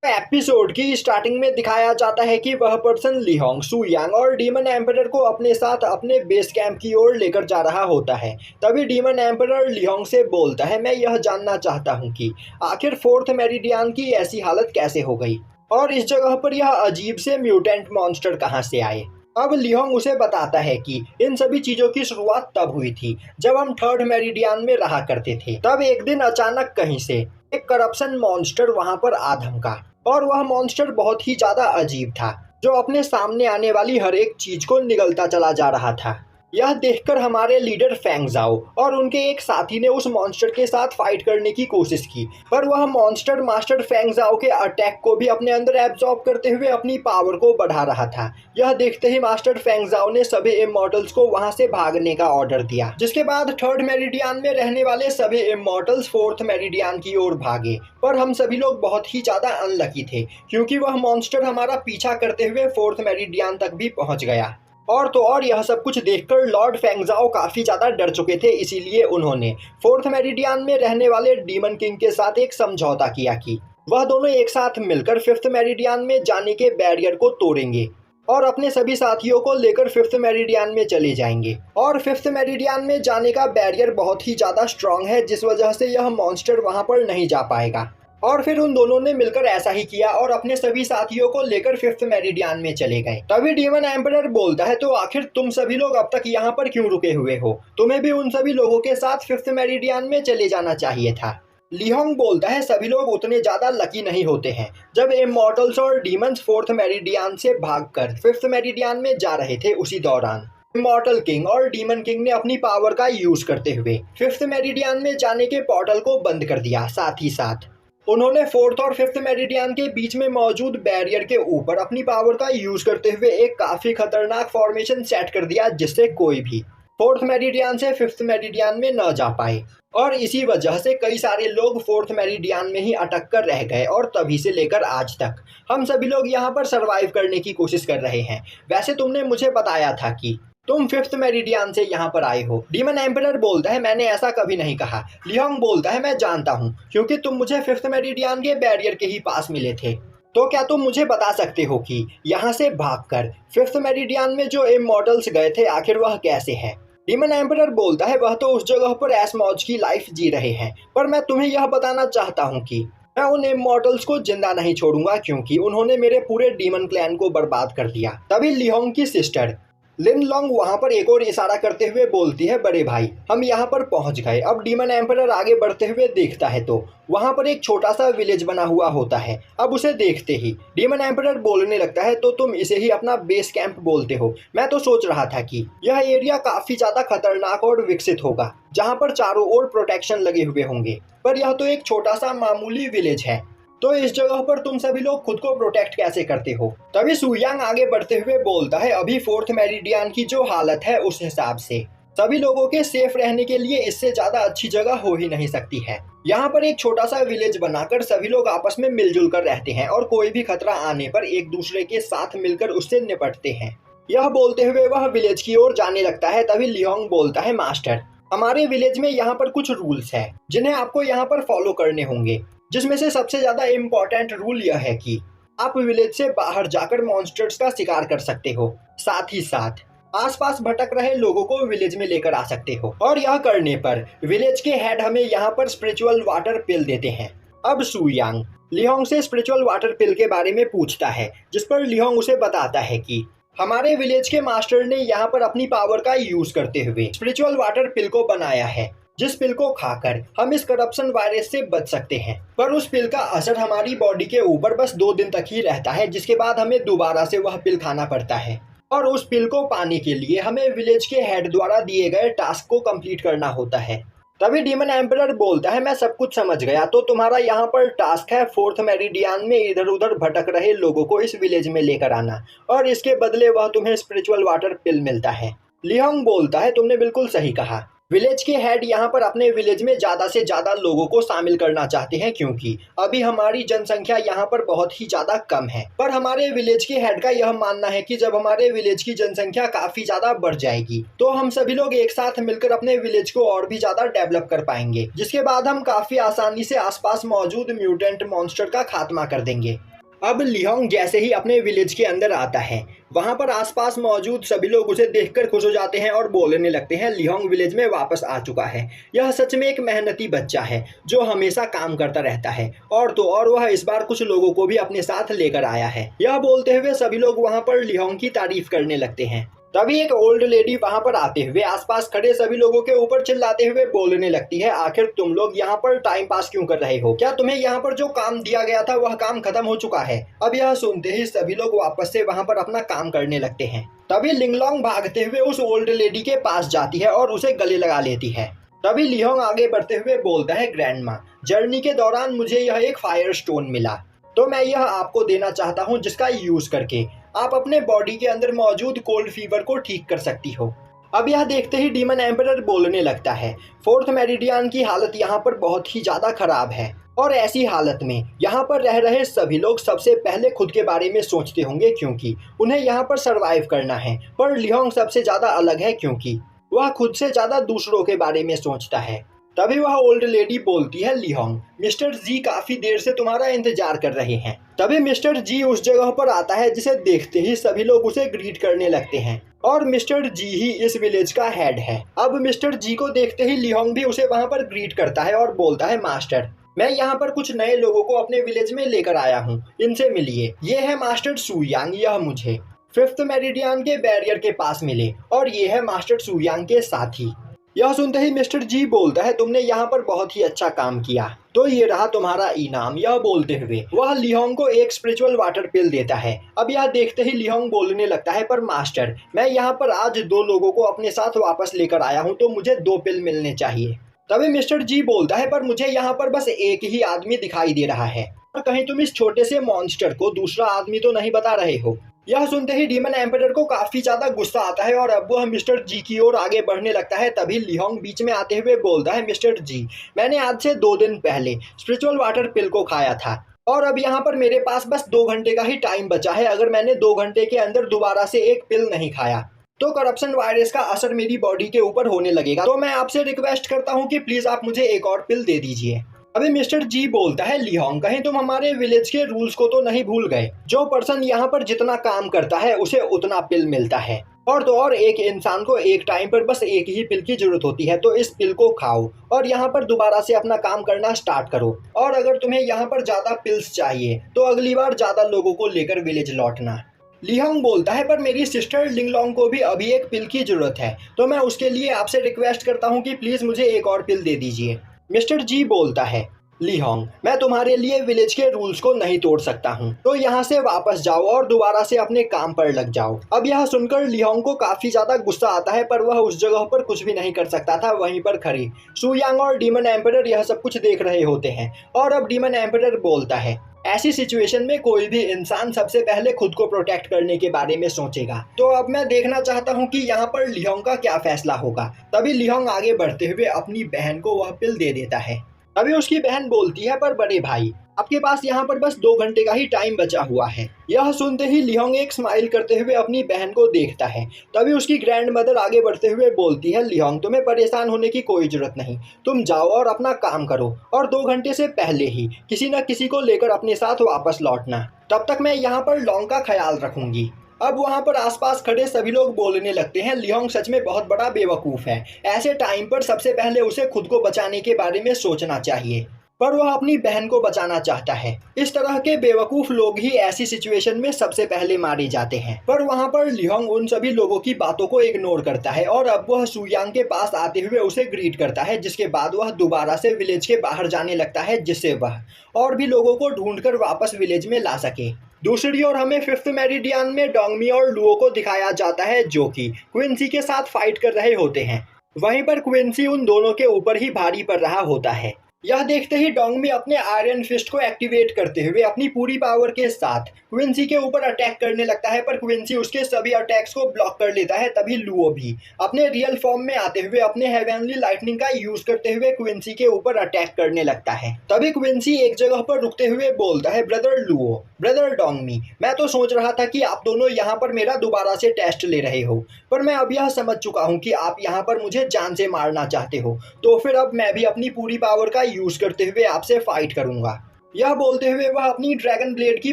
Episode की starting में दिखाया जाता है कि वह पर्सन लिहोंग, सू यांग और डीमन एम्परर को अपने साथ अपने बेस कैंप की ओर लेकर जा रहा होता है। तभी डीमन एम्परर लिहोंग से बोलता है, मैं यह जानना चाहता हूँ कि आखिर फोर्थ मेरिडियन की ऐसी हालत कैसे हो गई और इस जगह पर यह अजीब से म्यूटेंट मॉन्स्टर कहाँ से आए। अब लिहोंग उसे बताता है कि इन सभी चीजों की शुरुआत तब हुई थी जब हम थर्ड मेरिडियन में रहा करते थे। तब एक दिन अचानक कहीं से एक करप्शन मॉन्स्टर वहां पर आ धमका और वह मॉन्स्टर बहुत ही ज्यादा अजीब था, जो अपने सामने आने वाली हर एक चीज को निगलता चला जा रहा था। यह देखकर हमारे लीडर फेंग जाओ और उनके एक साथी ने उस मॉन्स्टर के साथ फाइट करने की कोशिश की, पर वह मॉन्स्टर मास्टर फेंग जाओ के अटैक को भी अपने अंदर एब्जॉर्ब करते हुए अपनी पावर को बढ़ा रहा था। यह देखते ही मास्टर फेंग जाओ ने सभी इमॉर्टल्स को वहां से भागने का ऑर्डर दिया, जिसके बाद थर्ड मेरिडियन में रहने वाले सभी इमॉर्टल्स फोर्थ मेरिडियन की ओर भागे। पर हम सभी लोग बहुत ही ज्यादा अनलकी थे, क्योंकि वह मॉन्स्टर हमारा पीछा करते हुए फोर्थ मेरिडियन तक भी पहुंच गया। और तो और यह सब कुछ देखकर लॉर्ड फेंगजाओ काफी ज्यादा डर चुके थे, इसीलिए उन्होंने फोर्थ मेरिडियन में रहने वाले डीमन किंग के साथ एक समझौता किया कि वह दोनों एक साथ मिलकर फिफ्थ मेरिडियन में जाने के बैरियर को तोड़ेंगे और अपने सभी साथियों को लेकर फिफ्थ मेरिडियन में चले जाएंगे। और फिफ्थ मेरिडियन में जाने का बैरियर बहुत ही ज्यादा स्ट्रांग है, जिस वजह से यह मॉन्स्टर वहां पर नहीं जा पाएगा। और फिर उन दोनों ने मिलकर ऐसा ही किया और अपने सभी साथियों को लेकर फिफ्थ मेरिडियन में चले गए। तभी डीमन एम्परर बोलता है, तो आखिर तुम सभी लोग अब तक यहाँ पर क्यों रुके हुए हो? तुम्हें भी उन सभी लोगों के साथ फिफ्थ मेरिडियन में चले जाना चाहिए था। लिहोंग बोलता है, सभी लोग उतने ज्यादा लकी नहीं होते हैं। जब इमॉर्टल्स और डीमंस फोर्थ मेरिडियन से भागकर फिफ्थ मेरिडियन में जा रहे थे, उसी दौरान इमॉर्टल किंग और डीमन किंग ने अपनी पावर का यूज करते हुए फिफ्थ मेरिडियन में जाने के पोर्टल को बंद कर दिया। साथ ही साथ उन्होंने फोर्थ और फिफ्थ मेरिडियन के बीच में मौजूद बैरियर के ऊपर अपनी पावर का यूज करते हुए एक काफी खतरनाक फॉर्मेशन सेट कर दिया, जिससे कोई भी फोर्थ मेरिडियन से फिफ्थ मेरिडियन में न जा पाए। और इसी वजह से कई सारे लोग फोर्थ मेरिडियन में ही अटक कर रह गए और तभी से लेकर आज तक हम सभी लोग यहाँ पर सरवाइव करने की कोशिश कर रहे हैं। वैसे तुमने मुझे बताया था कि तुम फिफ्थ मेरिडियन से यहाँ पर आए हो। डीमन एम्परर बोलता है, मैंने ऐसा कभी नहीं कहा। लिहोंग बोलता है, मैं जानता हूँ, क्योंकि तुम मुझे फिफ्थ मेरिडियन के बैरियर के ही पास मिले थे। तो क्या तुम मुझे बता सकते हो कि यहाँ से भागकर फिफ्थ मेरिडियन में जो इमॉर्टल्स गए थे, आखिर वह कैसे है? डीमन एम्परर बोलता है, वह तो उस जगह पर ऐश मौज की लाइफ जी रहे हैं, पर मैं तुम्हें यह बताना चाहता हूँ कि मैं उन इमॉर्टल्स को जिंदा नहीं छोड़ूंगा, क्योंकि उन्होंने मेरे पूरे डीमन क्लैन को बर्बाद कर दिया। तभी लिहोंग की सिस्टर लिन लोंग वहां पर एक और इशारा करते हुए बोलती है, बड़े भाई हम यहाँ पर पहुंच गए। अब डीमन एम्परर आगे बढ़ते हुए देखता है तो वहां पर एक छोटा सा विलेज बना हुआ होता है। अब उसे देखते ही डीमन एम्परर बोलने लगता है, तो तुम इसे ही अपना बेस कैंप बोलते हो। मैं तो सोच रहा था कि यह एरिया काफी ज्यादा खतरनाक और विकसित होगा, जहाँ पर चारों ओर प्रोटेक्शन लगे हुए होंगे, पर यह तो एक छोटा सा मामूली विलेज है। तो इस जगह पर तुम सभी लोग खुद को प्रोटेक्ट कैसे करते हो? तभी सू यांग आगे बढ़ते हुए बोलता है, अभी फोर्थ मेरिडियन की जो हालत है उस हिसाब से सभी लोगों के सेफ रहने के लिए इससे ज्यादा अच्छी जगह हो ही नहीं सकती है। यहाँ पर एक छोटा सा विलेज बनाकर सभी लोग आपस में मिलजुल कर रहते हैं और कोई भी खतरा आने पर एक दूसरे के साथ मिलकर उससे निपटते हैं। यह बोलते हुए वह विलेज की ओर जाने लगता है। तभी लिहोंग बोलता है, मास्टर हमारे विलेज में यहाँ पर कुछ रूल्स है जिन्हें आपको यहाँ पर फॉलो करने होंगे, जिसमें से सबसे ज्यादा इम्पोर्टेंट रूल यह है कि आप विलेज से बाहर जाकर मॉन्स्टर्स का शिकार कर सकते हो, साथ ही साथ आसपास भटक रहे लोगों को विलेज में लेकर आ सकते हो। और यह करने पर विलेज के हेड हमें यहाँ पर स्पिरिचुअल वाटर पिल देते हैं। अब सू यांग लिहोंग से स्पिरिचुअल वाटर पिल के बारे में पूछता है, जिस पर लिहोंग उसे बताता है कि हमारे विलेज के मास्टर ने यहाँ पर अपनी पावर का यूज करते हुए स्पिरिचुअल वाटर पिल को बनाया है, जिस पिल को खाकर हम इस करप्शन वायरस से बच सकते हैं। पर उस पिल का असर हमारी बॉडी के ऊपर बस 2 दिन तक ही रहता है, जिसके बाद हमें दोबारा से वह पिल खाना पड़ता है। और उस पिल को पाने के लिए हमें विलेज के हेड द्वारा दिए गए टास्क को कंप्लीट करना होता है। तभी डीमन एम्परर बोलता है, मैं सब कुछ समझ गया। तो तुम्हारा यहाँ पर टास्क है फोर्थ मेरिडियन में इधर उधर भटक रहे लोगों को इस विलेज में लेकर आना, और इसके बदले वह तुम्हें स्पिरिचुअल वाटर पिल मिलता है। लिहोंग बोलता है, तुमने बिल्कुल सही कहा। विलेज के हेड यहाँ पर अपने विलेज में ज्यादा से ज्यादा लोगों को शामिल करना चाहते हैं, क्योंकि अभी हमारी जनसंख्या यहाँ पर बहुत ही ज्यादा कम है। पर हमारे विलेज के हेड का यह मानना है कि जब हमारे विलेज की जनसंख्या काफी ज्यादा बढ़ जाएगी तो हम सभी लोग एक साथ मिलकर अपने विलेज को और भी ज्यादा डेवलप कर पाएंगे, जिसके बाद हम काफी आसानी से आसपास मौजूद म्यूटेंट मॉन्स्टर का खात्मा कर देंगे। अब लिहोंग जैसे ही अपने विलेज के अंदर आता है, वहां पर आसपास मौजूद सभी लोग उसे देखकर खुश हो जाते हैं और बोलने लगते हैं लिहोंग विलेज में वापस आ चुका है। यह सच में एक मेहनती बच्चा है जो हमेशा काम करता रहता है, और तो और वह इस बार कुछ लोगों को भी अपने साथ लेकर आया है। यह बोलते हुए सभी लोग वहां पर लिहोंग की तारीफ करने लगते हैं। तभी एक ओल्ड लेडी वहां पर आते हुए आसपास खड़े सभी लोगों के ऊपर चिल्लाते हुए बोलने लगती है, आखिर तुम लोग यहाँ पर टाइम पास क्यों कर रहे हो? क्या तुम्हें यहाँ पर जो काम दिया गया था वह काम खत्म हो चुका है? अब यह सुनते ही सभी लोग वापस से वहां पर अपना काम करने लगते हैं। तभी लिंगलोंग भागते हुए उस ओल्ड लेडी के पास जाती है और उसे गले लगा लेती है। तभी लिहोंग आगे बढ़ते हुए बोलता है, ग्रैंड माँ, जर्नी के दौरान मुझे यह एक फायर स्टोन मिला, तो मैं यह आपको देना चाहता हूँ, जिसका यूज करके आप अपने बॉडी के अंदर मौजूद कोल्ड फीवर को ठीक कर सकती हो। अब यह देखते ही डीमन एम्परर बोलने लगता है, फोर्थ मेरिडियन की हालत यहाँ पर बहुत ही ज्यादा खराब है, और ऐसी हालत में यहाँ पर रह रहे सभी लोग सबसे पहले खुद के बारे में सोचते होंगे, क्योंकि उन्हें यहाँ पर सरवाइव करना है। पर लिहोंग सबसे ज्यादा अलग है, क्योंकि वह खुद से ज्यादा दूसरों के बारे में सोचता है। तभी वह ओल्ड लेडी बोलती है, लिहोंग, मिस्टर जी काफी देर से तुम्हारा इंतजार कर रहे हैं। तभी मिस्टर जी उस जगह पर आता है, जिसे देखते ही सभी लोग उसे ग्रीट करने लगते हैं, और मिस्टर जी ही इस विलेज का हेड है। अब मिस्टर जी को देखते ही लिहोंग भी उसे वहां पर ग्रीट करता है और बोलता है, मास्टर, मैं यहाँ पर कुछ नए लोगों को अपने विलेज में लेकर आया हूँ, इनसे मिलिए। ये है मास्टर सुयांग, यह मुझे फिफ्थ मेरिडियन के बैरियर के पास मिले, और ये है मास्टर सुयांग के साथी। यह सुनते ही मिस्टर जी बोलता है, तुमने यहाँ पर बहुत ही अच्छा काम किया, तो ये रहा तुम्हारा इनाम। यह बोलते हुए वह लिहोंग को एक स्पिरिचुअल वाटर पिल देता है। अब यह देखते ही लिहोंग बोलने लगता है, पर मास्टर, मैं यहाँ पर आज 2 लोगों को अपने साथ वापस लेकर आया हूँ, तो मुझे 2 पिल मिलने चाहिए। तभी मिस्टर जी बोलता है, पर मुझे यहाँ पर बस एक ही आदमी दिखाई दे रहा है, और कहीं तुम इस छोटे से मॉन्स्टर को दूसरा आदमी तो नहीं बता रहे हो? यह सुनते ही डीमन एम्परर को काफी ज्यादा गुस्सा आता है, और अब वह मिस्टर जी की ओर आगे बढ़ने लगता है। तभी लिहोंग बीच में आते हुए बोलता है, मिस्टर जी, मैंने आज से 2 दिन पहले स्पिरिचुअल वाटर पिल को खाया था, और अब यहाँ पर मेरे पास बस 2 घंटे का ही टाइम बचा है। अगर मैंने 2 घंटे के अंदर दोबारा से एक पिल नहीं खाया, तो करप्शन वायरस का असर मेरी बॉडी के ऊपर होने लगेगा। तो मैं आपसे रिक्वेस्ट करता हूँ कि प्लीज आप मुझे एक और पिल दे दीजिए। अभी मिस्टर जी बोलता है, लिहोंग, कहीं तुम हमारे विलेज के रूल्स को तो नहीं भूल गए? जो पर्सन यहाँ पर जितना काम करता है उसे उतना पिल मिलता है, और तो और एक इंसान को एक टाइम पर बस एक ही पिल की जरूरत होती है। तो इस पिल को खाओ और यहाँ पर दोबारा से अपना काम करना स्टार्ट करो, और अगर तुम्हें यहाँ पर ज्यादा पिल्स चाहिए तो अगली बार ज्यादा लोगों को लेकर विलेज लौटना। लिहोंग बोलता है, पर मेरी सिस्टर लिंगलोंग को भी अभी एक पिल की जरूरत है, तो मैं उसके लिए आपसे रिक्वेस्ट करता हूँ कि प्लीज मुझे एक और पिल दे दीजिए। मिस्टर जी बोलता है, लिहोंग, मैं तुम्हारे लिए विलेज के रूल्स को नहीं तोड़ सकता हूँ, तो यहाँ से वापस जाओ और दोबारा से अपने काम पर लग जाओ। अब यह सुनकर लिहोंग को काफी ज्यादा गुस्सा आता है, पर वह उस जगह पर कुछ भी नहीं कर सकता था। वहीं पर खड़े सुयांग और डीमन एम्परर यह सब कुछ देख रहे होते हैं, और अब डीमन एम्परर बोलता है, ऐसी सिचुएशन में कोई भी इंसान सबसे पहले खुद को प्रोटेक्ट करने के बारे में सोचेगा। तो अब मैं देखना चाहता हूँ कि यहाँ पर लिहोंग का क्या फैसला होगा। तभी लिहोंग आगे बढ़ते हुए अपनी बहन को वह पिल दे देता है। तभी उसकी बहन बोलती है, पर बड़े भाई, आपके पास यहाँ पर बस 2 घंटे का ही टाइम बचा हुआ है। यह सुनते ही लिहोंग एक स्माइल करते हुए अपनी बहन को देखता है। तभी उसकी ग्रैंड मदर आगे बढ़ते हुए बोलती है, लिहोंग, तुम्हें परेशान होने की कोई जरूरत नहीं, तुम जाओ और अपना काम करो, और 2 घंटे से पहले ही किसी न किसी को लेकर अपने साथ वापस लौटना। तब तक मैं यहाँ पर लॉन्ग का ख्याल रखूंगी। अब वहाँ पर आसपास खड़े सभी लोग बोलने लगते हैं, लिहोंग सच में बहुत बड़ा बेवकूफ़ है, ऐसे टाइम पर सबसे पहले उसे खुद को बचाने के बारे में सोचना चाहिए, पर वह अपनी बहन को बचाना चाहता है। इस तरह के बेवकूफ़ लोग ही ऐसी सिचुएशन में सबसे पहले मारे जाते हैं। पर वहाँ पर लिहोंग उन सभी लोगों की बातों को इग्नोर करता है, और अब वह सुयांग के पास आते हुए उसे ग्रीट करता है, जिसके बाद वह दोबारा से विलेज के बाहर जाने लगता है, जिससे वह और भी लोगों को ढूंढकर वापस विलेज में ला सके। दूसरी ओर हमें फिफ्थ मेरिडियन में डोंगमी और लुओ को दिखाया जाता है, जो कि क्विंसी के साथ फाइट कर रहे होते हैं। वहीं पर क्विंसी उन दोनों के ऊपर ही भारी पड़ रहा होता है। यह देखते ही डोंगमी अपने आयरन फिस्ट को एक्टिवेट करते हुए अपनी पूरी पावर के साथ क्विंसी के ऊपर अटैक करने लगता है, पर क्विंसी उसके सभी अटैक्स को ब्लॉक कर लेता है। तभी लुओ भी अपने रियल फॉर्म में आते हुए अपने हेवनली लाइटनिंग का यूज करते हुए क्विंसी के ऊपर अटैक करने लगता है। तभी क्विंसी एक जगह पर रुकते हुए बोलता है, ब्रदर लुओ, ब्रदर डोंगमी, मैं तो सोच रहा था कि आप दोनों यहाँ पर मेरा दोबारा से टेस्ट ले रहे हो, पर मैं अब यह समझ चुका हूँ कि आप यहाँ पर मुझे जान से मारना चाहते हो, तो फिर अब मैं भी अपनी पूरी पावर का यूज करते हुए आपसे फाइट करूंगा। यह बोलते हुए वह अपनी ड्रैगन ब्लेड की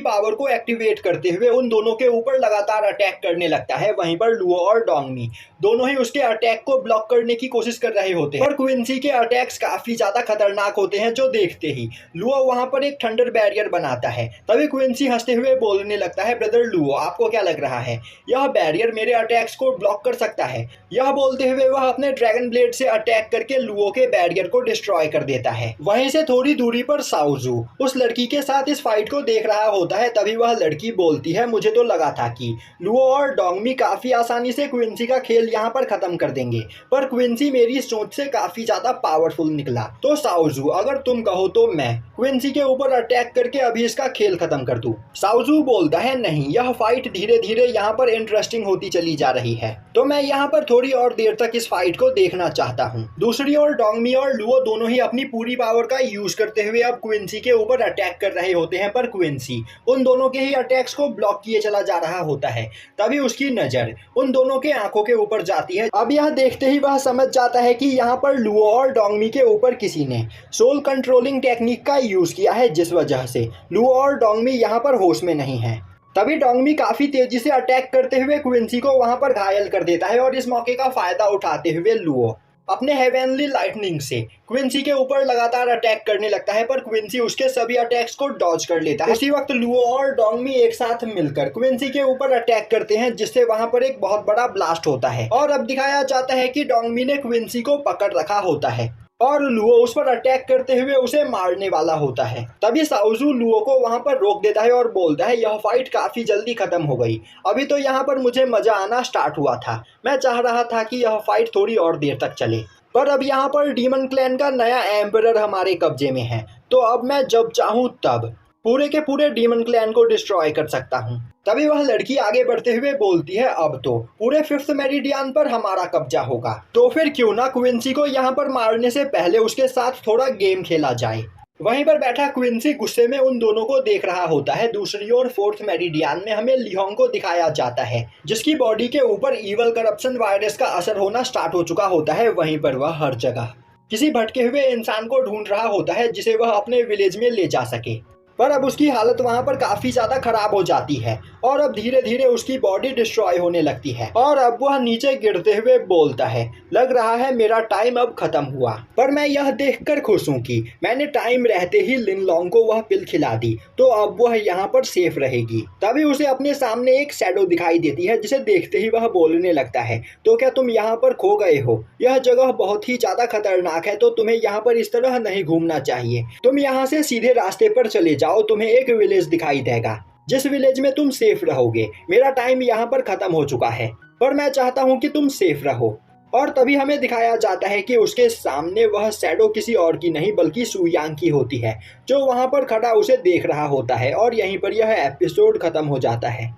पावर को एक्टिवेट करते हुए उन दोनों के ऊपर लगातार अटैक करने लगता है। वहीं पर लुओ और डोंगमी दोनों ही उसके अटैक को ब्लॉक करने की कोशिश कर रहे होते हैं, पर क्विंसी के अटैक्स काफी ज्यादा खतरनाक होते हैं, जो देखते ही लुओ वहां पर एक थंडर बैरियर बनाता है। तभी क्विंसी हंसते हुए बोलने लगता है, ब्रदर लुओ, आपको क्या लग रहा है यह बैरियर मेरे अटैक्स को ब्लॉक कर सकता है? यह बोलते हुए वह अपने ड्रैगन ब्लेड से अटैक करके लुओ के बैरियर को डिस्ट्रॉय कर देता है। वहीं से थोड़ी दूरी पर साओजू उस लड़की के साथ इस फाइट को देख रहा होता है। तभी वह लड़की बोलती है, मुझे तो लगा था कि लुओ और डोंगमी काफी आसानी से क्विंसी का खेल यहाँ पर खत्म कर देंगे, पर क्विंसी मेरी सोच से काफी ज्यादा पावरफुल निकला। तो साओजू, अगर तुम कहो तो मैं क्विंसी के ऊपर अटैक करके अभी इसका खेल खत्म कर दूं। साओजू बोलता है, नहीं, यह फाइट धीरे धीरे यहाँ पर इंटरेस्टिंग होती चली जा रही है, तो मैं यहाँ पर थोड़ी और देर तक इस फाइट को देखना चाहता हूँ। दूसरी ओर डोंगमी और लुओ दोनों ही अपनी पूरी पावर का यूज करते हुए अब क्विंसी के ऊपर अटैक कर रहे होते हैं, पर क्विंसी उन दोनों के ही अटैक्स को ब्लॉक किए चला जा रहा होता है। तभी उसकी नजर उन दोनों के आंखों के ऊपर जाती है। अब यह देखते ही वह समझ जाता है कि यहाँ पर लुओ और डोंगमी के ऊपर किसी ने सोल कंट्रोलिंग टेक्निक का यूज किया है, जिस वजह से लुओ और डोंगमी यहाँ पर होश में नहीं है। तभी डोंगमी काफी तेजी से अटैक करते हुए क्विंसी को वहां पर घायल कर देता है, और इस मौके का फायदा उठाते हुए लुओ अपने हेवनली लाइटनिंग से क्विंसी के ऊपर लगातार अटैक करने लगता है, पर क्विंसी उसके सभी अटैक्स को डॉज कर लेता है। उसी वक्त लुओ और डोंगमी एक साथ मिलकर क्विंसी के ऊपर अटैक करते हैं, जिससे वहां पर एक बहुत बड़ा ब्लास्ट होता है। और अब दिखाया जाता है कि डोंगमी ने क्विंसी को पकड़ रखा होता है और लुओ उस पर अटैक करते हुए उसे मारने वाला होता है। तभी साओजू लुओ को वहां पर रोक देता है और बोलता है, यह फाइट काफी जल्दी खत्म हो गई, अभी तो यहाँ पर मुझे मजा आना स्टार्ट हुआ था, मैं चाह रहा था कि यह फाइट थोड़ी और देर तक चले, पर अब यहाँ पर डीमन क्लैन का नया एम्परर हमारे कब्जे में है, तो अब मैं जब चाहूँ तब पूरे के पूरे डीमन क्लैन को डिस्ट्रॉय कर सकता हूँ। तभी वह लड़की आगे बढ़ते हुए बोलती है, अब तो पूरे 5th मेरिडियन पर हमारा कब्जा होगा, तो फिर क्यों ना क्विंसी को यहाँ पर मारने से पहले उसके साथ थोड़ा गेम खेला जाए। वहीं पर बैठा क्विंसी गुस्से में उन दोनों को देख रहा होता है। दूसरी ओर 4th मेरिडियन में हमें लिहोंग को दिखाया जाता है, जिसकी बॉडी के ऊपर इवल करप्शन वायरस का असर होना स्टार्ट हो चुका होता है। वहीं पर वह हर जगह किसी भटके हुए इंसान को ढूंढ रहा होता है, जिसे वह अपने विलेज में ले जा सके, पर अब उसकी हालत वहां पर काफी ज्यादा खराब हो जाती है और अब धीरे धीरे उसकी बॉडी डिस्ट्रॉय होने लगती है और अब वह नीचे गिरते हुए बोलता है, लग रहा है मेरा टाइम अब खत्म हुआ, पर मैं यह देखकर खुश हूँ कि मैंने टाइम रहते ही लिनलोंग को वह पिल खिला दी, तो अब वह यहाँ पर सेफ रहेगी। तभी उसे अपने सामने एक शैडो दिखाई देती है, जिसे देखते ही वह बोलने लगता है, तो क्या तुम यहाँ पर खो गए हो? यह जगह बहुत ही ज्यादा खतरनाक है, तो तुम्हें यहाँ पर इस तरह नहीं घूमना चाहिए, तुम यहाँ से सीधे रास्ते पर चले जाओ, तुम्हें एक विलेज दिखाई देगा, जिस विलेज में तुम सेफ रहोगे। मेरा टाइम यहाँ पर खत्म हो चुका है, पर मैं चाहता हूँ कि तुम सेफ रहो। और तभी हमें दिखाया जाता है कि उसके सामने वह शैडो किसी और की नहीं बल्कि सू यांग की होती है, जो वहां पर खड़ा उसे देख रहा होता है। और यहीं पर यह एपिसोड खत्म हो जाता है।